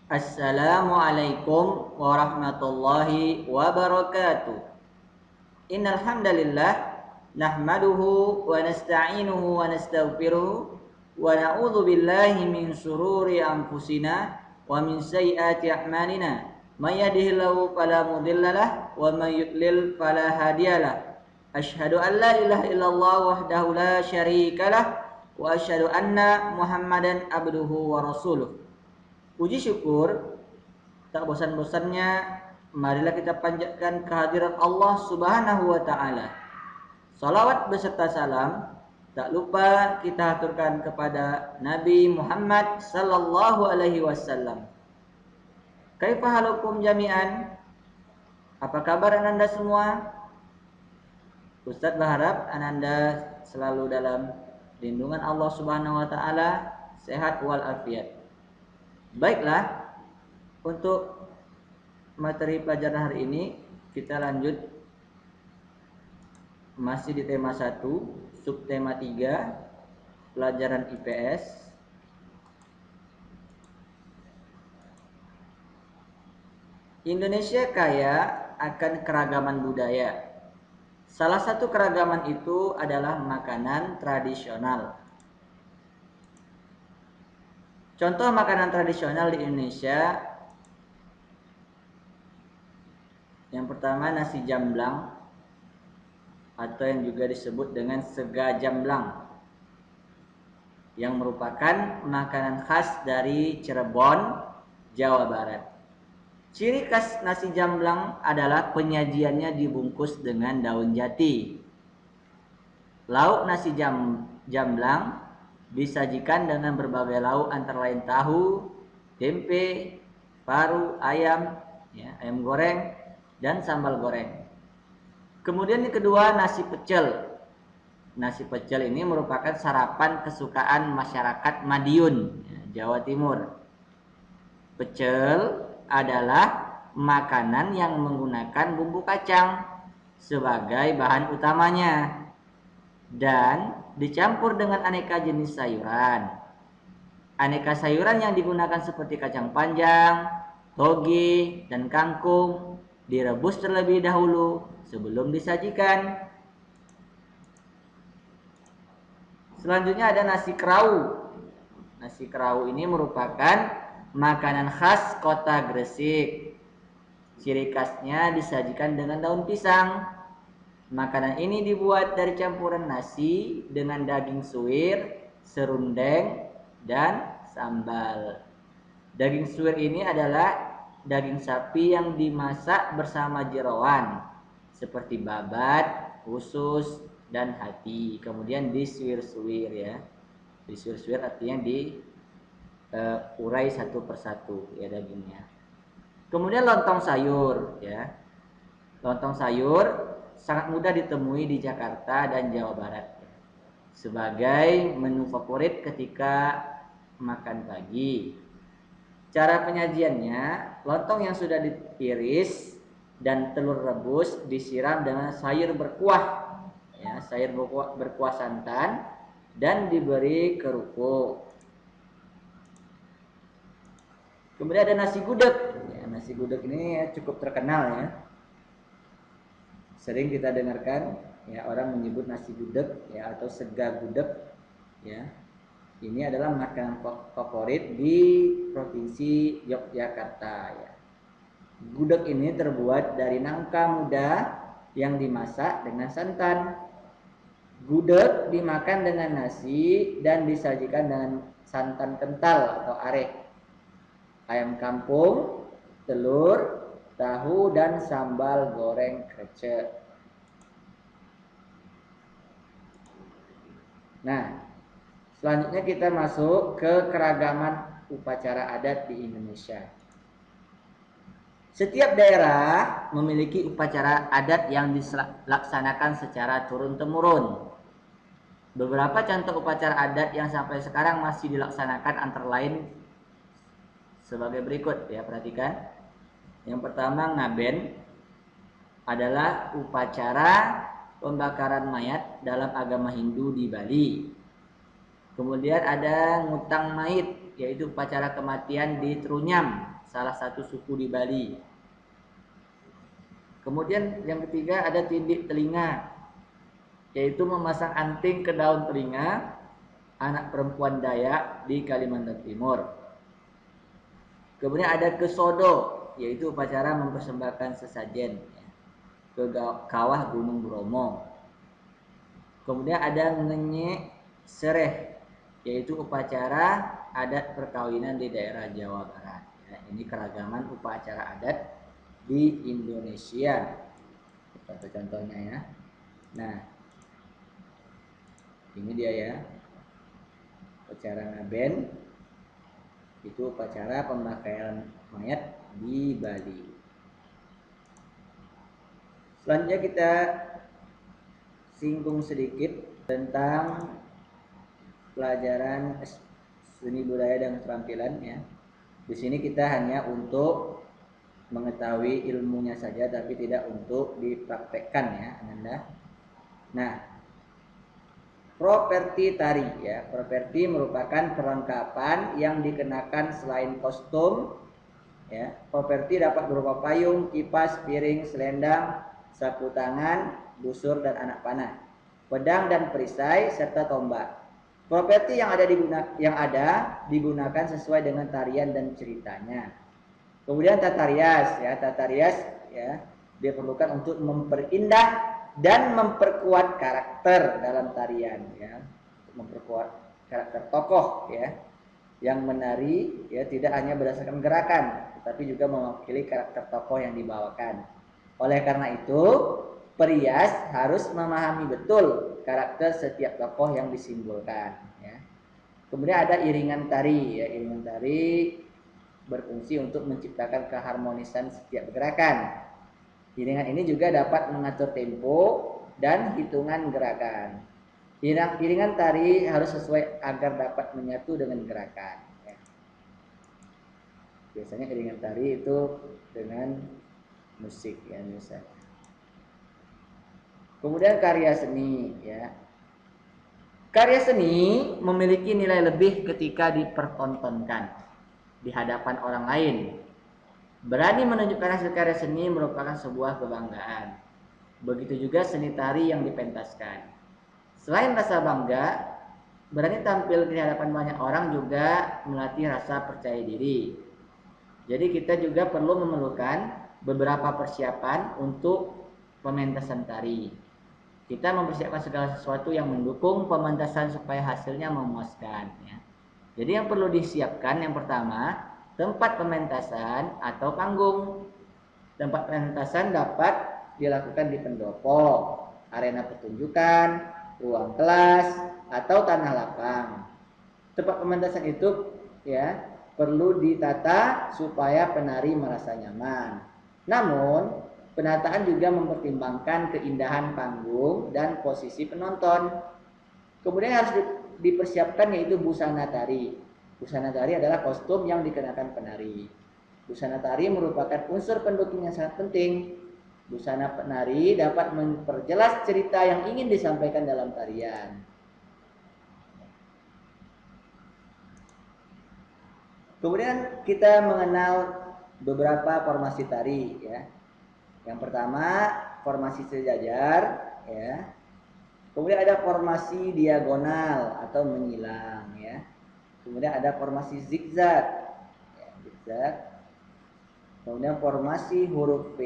Assalamualaikum warahmatullahi wabarakatuh. Innal hamdalillah nahmaduhu wa nasta'inuhu wa nastaghfiruh wa na'udzu billahi min shururi anfusina wa min sayyiati a'malina. May yahdihillahu fala mudhillalah wa may yudlil fala hadiyalah. Asyhadu an la ilaha illallah wahdahu la syarikalah wa asyhadu anna Muhammadan abduhu wa rasuluh. Puji syukur tak bosan-bosannya marilah kita panjatkan kehadiran Allah Subhanahu wa taala. Salawat beserta salam tak lupa kita aturkan kepada Nabi Muhammad sallallahu alaihi wasallam. Kaifa halukum jami'an? Apa kabar Ananda semua? Ustadz berharap Ananda selalu dalam lindungan Allah Subhanahu wa taala, sehat walafiat. Baiklah, untuk materi pelajaran hari ini kita lanjut masih di tema 1, subtema 3, pelajaran IPS. Indonesia kaya akan keragaman budaya. Salah satu keragaman itu adalah makanan tradisional. Contoh makanan tradisional di Indonesia, yang pertama nasi jamblang atau yang juga disebut dengan sega jamblang, yang merupakan makanan khas dari Cirebon, Jawa Barat. Ciri khas nasi jamblang adalah penyajiannya dibungkus dengan daun jati. Lauk nasi jamblang disajikan dengan berbagai lauk antara lain tahu, tempe, paru, ayam, ayam goreng, dan sambal goreng. Kemudian yang kedua, nasi pecel. Nasi pecel ini merupakan sarapan kesukaan masyarakat Madiun, Jawa Timur. Pecel adalah makanan yang menggunakan bumbu kacang sebagai bahan utamanya dan dicampur dengan aneka jenis sayuran. Aneka sayuran yang digunakan seperti kacang panjang, toge, dan kangkung direbus terlebih dahulu sebelum disajikan. Selanjutnya ada nasi kerau. Nasi kerau ini merupakan makanan khas kota Gresik. Ciri khasnya disajikan dengan daun pisang. Makanan ini dibuat dari campuran nasi dengan daging suwir, serundeng, dan sambal. Daging suwir ini adalah daging sapi yang dimasak bersama jerawan seperti babat, usus, dan hati. Kemudian disuwir-suwir ya. Disuwir-suwir artinya diurai satu persatu ya dagingnya. Kemudian lontong sayur ya. Lontong sayur sangat mudah ditemui di Jakarta dan Jawa Barat sebagai menu favorit ketika makan pagi. Cara penyajiannya, lontong yang sudah diiris dan telur rebus disiram dengan sayur berkuah, sayur berkuah santan dan diberi kerupuk. Kemudian ada nasi gudeg. Nasi gudeg ini cukup terkenal ya. Sering kita dengarkan orang menyebut nasi gudeg atau sega gudeg ya. Ini adalah makanan favorit di provinsi Yogyakarta ya. Gudeg ini terbuat dari nangka muda yang dimasak dengan santan. Gudeg dimakan dengan nasi dan disajikan dengan santan kental atau arek, ayam kampung, telur, tahu, dan sambal goreng krecek. Nah, selanjutnya kita masuk ke keragaman upacara adat di Indonesia. Setiap daerah memiliki upacara adat yang dilaksanakan secara turun-temurun. Beberapa contoh upacara adat yang sampai sekarang masih dilaksanakan antara lain sebagai berikut ya, perhatikan. Yang pertama, ngaben adalah upacara pembakaran mayat dalam agama Hindu di Bali. Kemudian ada ngutang mait yaitu upacara kematian di Trunyam, salah satu suku di Bali. Kemudian yang ketiga ada tindik telinga, yaitu memasang anting ke daun telinga anak perempuan Dayak di Kalimantan Timur. Kemudian ada kesodo, yaitu upacara mempersembahkan sesajen ke kawah Gunung Bromo. Kemudian ada ngenyek sereh, yaitu upacara adat perkawinan di daerah Jawa Barat. Ya, ini keragaman upacara adat di Indonesia. Contohnya ya. Nah, ini dia ya. Upacara ngaben itu upacara pemakaian mayat di Bali. Selanjutnya kita singgung sedikit tentang pelajaran seni budaya dan keterampilan ya. Di sini kita hanya untuk mengetahui ilmunya saja, tapi tidak untuk dipraktekkan ya, Ananda. Nah, properti tari ya. Properti merupakan perlengkapan yang dikenakan selain kostum ya. Properti dapat berupa payung, kipas, piring, selendang, sapu tangan, busur dan anak panah, pedang dan perisai serta tombak. Properti yang ada digunakan sesuai dengan tarian dan ceritanya. Kemudian tata rias ya, tata rias ya diperlukan untuk memperindah dan memperkuat karakter dalam tarian ya, memperkuat karakter tokoh ya yang menari ya, tidak hanya berdasarkan gerakan tetapi juga mewakili karakter tokoh yang dibawakan. Oleh karena itu, perias harus memahami betul karakter setiap tokoh yang disimbolkan ya. Kemudian ada iringan tari ya, iringan tari berfungsi untuk menciptakan keharmonisan setiap gerakan. Iringan ini juga dapat mengatur tempo dan hitungan gerakan. Iringan tari harus sesuai agar dapat menyatu dengan gerakan ya. Biasanya iringan tari itu dengan musik ya misalnya. Kemudian karya seni ya. Karya seni memiliki nilai lebih ketika dipertontonkan di hadapan orang lain. Berani menunjukkan hasil karya seni merupakan sebuah kebanggaan. Begitu juga seni tari yang dipentaskan. Selain rasa bangga, berani tampil di hadapan banyak orang juga melatih rasa percaya diri. Jadi kita juga perlu memerlukan beberapa persiapan untuk pementasan tari. Kita mempersiapkan segala sesuatu yang mendukung pementasan supaya hasilnya memuaskan ya. Jadi yang perlu disiapkan yang pertama, tempat pementasan atau panggung. Tempat pementasan dapat dilakukan di pendopo, arena pertunjukan, ruang kelas, atau tanah lapang. Tempat pementasan itu ya perlu ditata supaya penari merasa nyaman. Namun, penataan juga mempertimbangkan keindahan panggung dan posisi penonton. Kemudian harus dipersiapkan yaitu busana tari. Busana tari adalah kostum yang dikenakan penari. Busana tari merupakan unsur pendukung yang sangat penting. Busana penari dapat memperjelas cerita yang ingin disampaikan dalam tarian. Kemudian kita mengenal beberapa formasi tari ya. Yang pertama formasi sejajar ya. Kemudian ada formasi diagonal atau menyilang ya. Kemudian ada formasi zigzag ya, zigzag. Kemudian formasi huruf V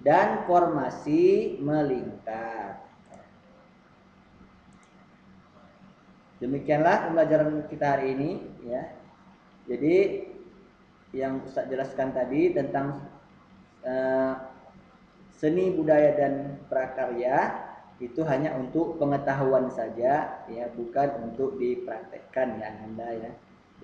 dan formasi melingkar. Demikianlah pembelajaran kita hari ini ya. Jadi yang Ustaz jelaskan tadi tentang seni budaya dan prakarya itu hanya untuk pengetahuan saja ya, bukan untuk dipraktekkan ya Anda ya.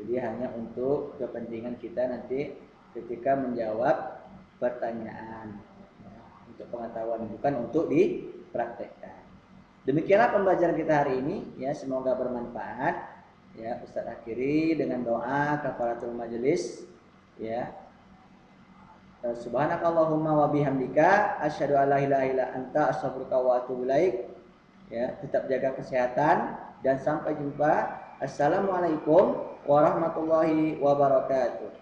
Jadi hanya untuk kepentingan kita nanti ketika menjawab pertanyaan ya, untuk pengetahuan bukan untuk dipraktekkan. Demikianlah pembelajaran kita hari ini ya, semoga bermanfaat ya. Ustaz akhiri dengan doa kafaratul majelis ya. Subhanakallahumma wa bihamdika asyhadu an la ilaha illa anta astaghfiruka wa atubu ilaik. Ya, tetap jaga kesehatan dan sampai jumpa Assalamualaikum warahmatullahi wabarakatuh.